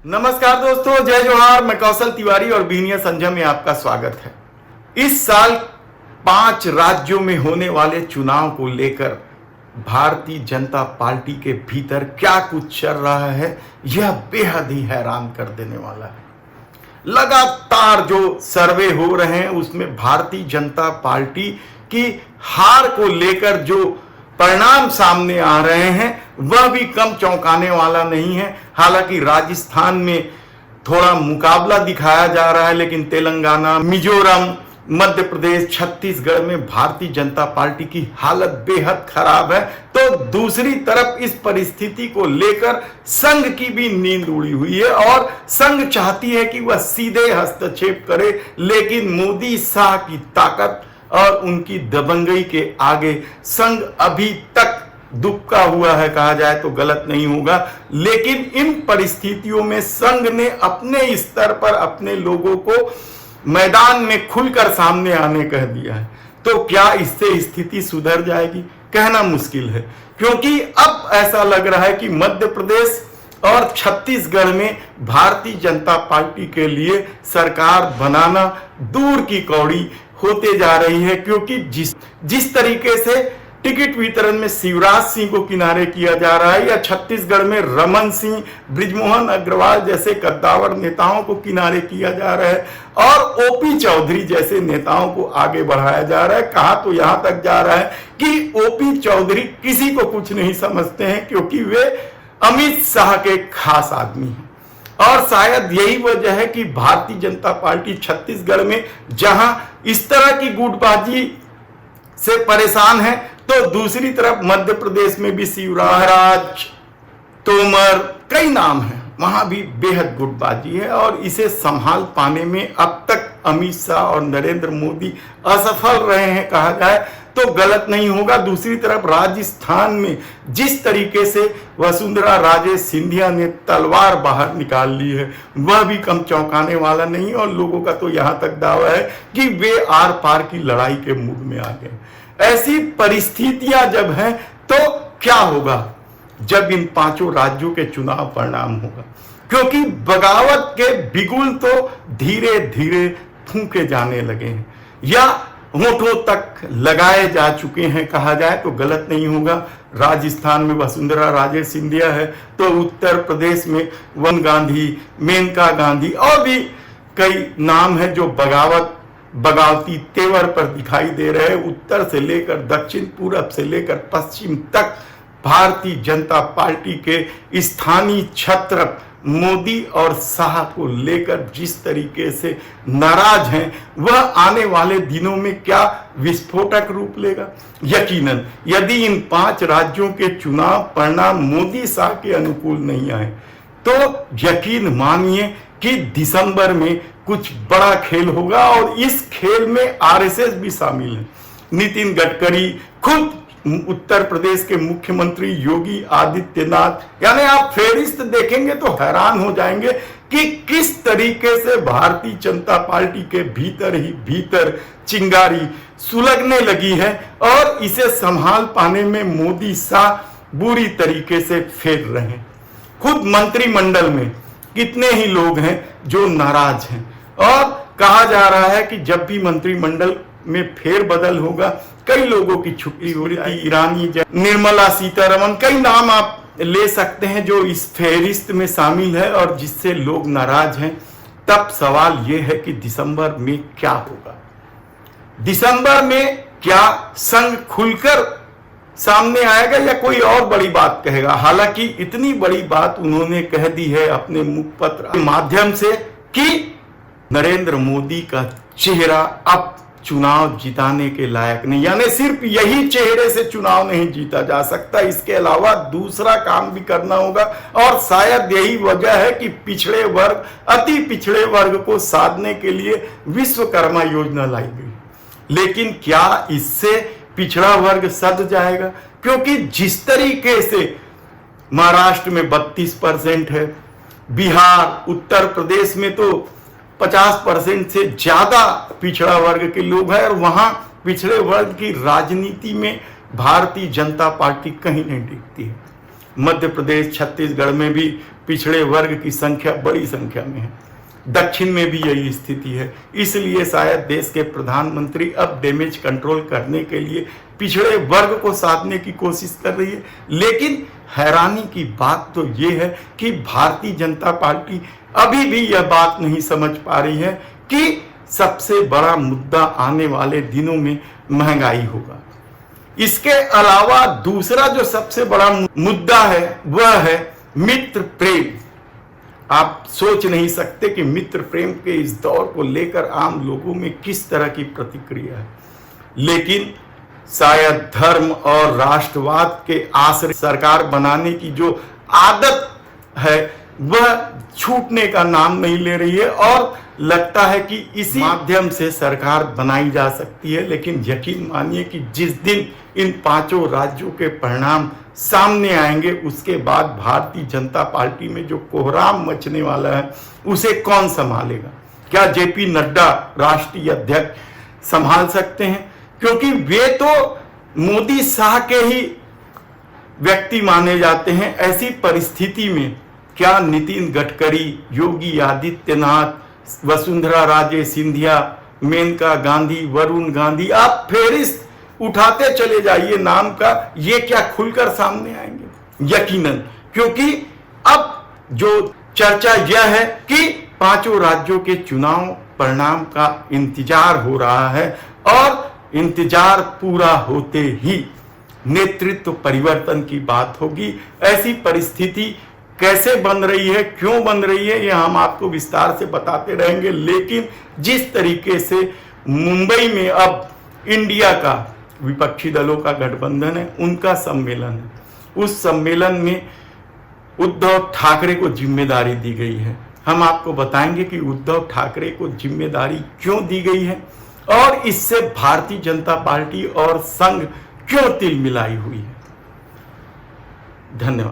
नमस्कार दोस्तों, जय जोहार। मैं कौशल तिवारी और बीनिया संजय में आपका स्वागत है। इस साल 5 राज्यों में होने वाले चुनाव को लेकर भारतीय जनता पार्टी के भीतर क्या कुछ चल रहा है, यह बेहद ही हैरान कर देने वाला है। लगातार जो सर्वे हो रहे हैं उसमें भारतीय जनता पार्टी की हार को लेकर जो परिणाम सामने आ रहे हैं वह भी कम चौंकाने वाला नहीं है। हालांकि राजस्थान में थोड़ा मुकाबला दिखाया जा रहा है, लेकिन तेलंगाना, मिजोरम, मध्य प्रदेश, छत्तीसगढ़ में भारतीय जनता पार्टी की हालत बेहद खराब है। तो दूसरी तरफ इस परिस्थिति को लेकर संघ की भी नींद उड़ी हुई है और संघ चाहती है कि वह सीधे हस्तक्षेप करे, लेकिन मोदी शाह की ताकत और उनकी दबंगई के आगे संघ अभी तक दुबका हुआ है, कहा जाए तो गलत नहीं होगा। लेकिन इन परिस्थितियों में संघ ने अपने स्तर पर अपने लोगों को मैदान में खुलकर सामने आने कह दिया है। तो क्या इससे स्थिति सुधर जाएगी? कहना मुश्किल है, क्योंकि अब ऐसा लग रहा है कि मध्य प्रदेश और छत्तीसगढ़ में भारतीय जनता पार्टी के लिए सरकार बनाना दूर की कौड़ी होते जा रही है। क्योंकि जिस तरीके से टिकट वितरण में शिवराज सिंह को किनारे किया जा रहा है, या छत्तीसगढ़ में रमन सिंह, बृजमोहन अग्रवाल जैसे कद्दावर नेताओं को किनारे किया जा रहा है और ओपी चौधरी जैसे नेताओं को आगे बढ़ाया जा रहा है। कहा तो यहां तक जा रहा है कि ओपी चौधरी किसी को कुछ नहीं समझते हैं, क्योंकि वे अमित शाह के खास आदमी हैं। और शायद यही वजह है कि भारतीय जनता पार्टी छत्तीसगढ़ में जहां इस तरह की गुटबाजी से परेशान है, तो दूसरी तरफ मध्य प्रदेश में भी शिवराज, तोमर, कई नाम हैं, वहां भी बेहद गुटबाजी है और इसे संभाल पाने में अब तक अमित शाह और नरेंद्र मोदी असफल रहे हैं, कहा जाए तो गलत नहीं होगा। दूसरी तरफ राजस्थान में जिस तरीके से वसुंधरा राजे सिंधिया ने तलवार बाहर निकाल ली है, वह भी कम चौंकाने वाला नहीं। और लोगों का तो यहां तक दावा है कि वे आर पार की लड़ाई के मूड में आ गए। ऐसी परिस्थितियां जब हैं तो क्या होगा जब इन 5 राज्यों के चुनाव परिणाम होगा? क्योंकि बगावत के बिगुल तो धीरे धीरे फूंके जाने लगे हैं या होठों तक लगाए जा चुके हैं, कहा जाए तो गलत नहीं होगा। राजस्थान में वसुंधरा राजे सिंधिया है, तो उत्तर प्रदेश में वन गांधी, मेनका गांधी और भी कई नाम हैं जो बगावती तेवर पर दिखाई दे रहे हैं। उत्तर से लेकर दक्षिण, पूरब से लेकर पश्चिम तक भारतीय जनता पार्टी के स्थानीय छत्र मोदी और शाह को लेकर जिस तरीके से नाराज हैं, वह आने वाले दिनों में क्या विस्फोटक रूप लेगा? यकीनन यदि इन 5 राज्यों के चुनाव परिणाम मोदी शाह के अनुकूल नहीं आए, तो यकीन मानिए कि दिसंबर में कुछ बड़ा खेल होगा और इस खेल में आरएसएस भी शामिल है। नितिन गडकरी, खुद उत्तर प्रदेश के मुख्यमंत्री योगी आदित्यनाथ, यानी आप फेहरिस्त देखेंगे तो हैरान हो जाएंगे कि किस तरीके से भारतीय जनता पार्टी के भीतर ही भीतर चिंगारी सुलगने लगी है और इसे संभाल पाने में मोदी शाह बुरी तरीके से फेर रहे हैं। खुद मंत्रिमंडल में कितने ही लोग हैं जो नाराज हैं और कहा जा रहा है कि जब भी मंत्रिमंडल में फेरबदल होगा, कई लोगों की छुट्टी हो रही थी, ईरानी, निर्मला सीतारमन, कई नाम आप ले सकते हैं जो इस फेहरिस्त में शामिल है और जिससे लोग नाराज हैं। तब सवाल यह है कि दिसंबर में क्या होगा? दिसंबर में क्या संघ खुलकर सामने आएगा या कोई और बड़ी बात कहेगा? हालांकि इतनी बड़ी बात उन्होंने कह दी है अपने मुखपत्र के माध्यम से कि नरेंद्र मोदी का चेहरा अब चुनाव जिताने के लायक नहीं, यानी सिर्फ यही चेहरे से चुनाव नहीं जीता जा सकता, इसके अलावा दूसरा काम भी करना होगा। और शायद यही वजह है कि पिछड़े वर्ग, अति पिछड़े वर्ग को साधने के लिए विश्वकर्मा योजना लाई गई। लेकिन क्या इससे पिछड़ा वर्ग सध जाएगा? क्योंकि जिस तरीके से महाराष्ट्र में 32% है, बिहार, उत्तर प्रदेश में तो 50% से ज्यादा पिछड़ा वर्ग के लोग हैं और वहां पिछड़े वर्ग की राजनीति में भारतीय जनता पार्टी कहीं नहीं दिखती है। मध्य प्रदेश, छत्तीसगढ़ में भी पिछड़े वर्ग की संख्या बड़ी संख्या में है। दक्षिण में भी यही स्थिति है। इसलिए शायद देश के प्रधानमंत्री अब डैमेज कंट्रोल करने के लिए पिछड़े वर्ग को साधने की कोशिश कर रही है। लेकिन हैरानी की बात तो ये है कि भारतीय जनता पार्टी अभी भी यह बात नहीं समझ पा रही है कि सबसे बड़ा मुद्दा आने वाले दिनों में महंगाई होगा। इसके अलावा दूसरा जो सबसे बड़ा मुद्दा है वह है मित्र प्रेम। आप सोच नहीं सकते कि मित्र प्रेम के इस दौर को लेकर आम लोगों में किस तरह की प्रतिक्रिया है। लेकिन शायद धर्म और राष्ट्रवाद के आश्रय सरकार बनाने की जो आदत है वह छूटने का नाम नहीं ले रही है और लगता है कि इसी माध्यम से सरकार बनाई जा सकती है। लेकिन यकीन मानिए कि जिस दिन इन पांचों राज्यों के परिणाम सामने आएंगे उसके बाद भारतीय जनता पार्टी में जो कोहराम मचने वाला है उसे कौन संभालेगा? क्या जेपी नड्डा राष्ट्रीय अध्यक्ष संभाल सकते हैं? क्योंकि वे तो मोदी शाह के ही व्यक्ति माने जाते हैं। ऐसी परिस्थिति में क्या नितिन गडकरी, योगी आदित्यनाथ, वसुंधरा राजे सिंधिया, मेनका गांधी, वरुण गांधी, आप फेरिस्त उठाते चले जाइए नाम का, ये क्या खुलकर सामने आएंगे? यकीनन, क्योंकि अब जो चर्चा यह है कि पांचों राज्यों के चुनाव परिणाम का इंतजार हो रहा है और इंतजार पूरा होते ही नेतृत्व परिवर्तन की बात होगी। ऐसी परिस्थिति कैसे बन रही है, क्यों बन रही है, यह हम आपको विस्तार से बताते रहेंगे। लेकिन जिस तरीके से मुंबई में अब इंडिया का विपक्षी दलों का गठबंधन है, उनका सम्मेलन है, उस सम्मेलन में उद्धव ठाकरे को जिम्मेदारी दी गई है। हम आपको बताएंगे कि उद्धव ठाकरे को जिम्मेदारी क्यों दी गई है और इससे भारतीय जनता पार्टी और संघ क्यों तिलमिलाई हुई है। धन्यवाद।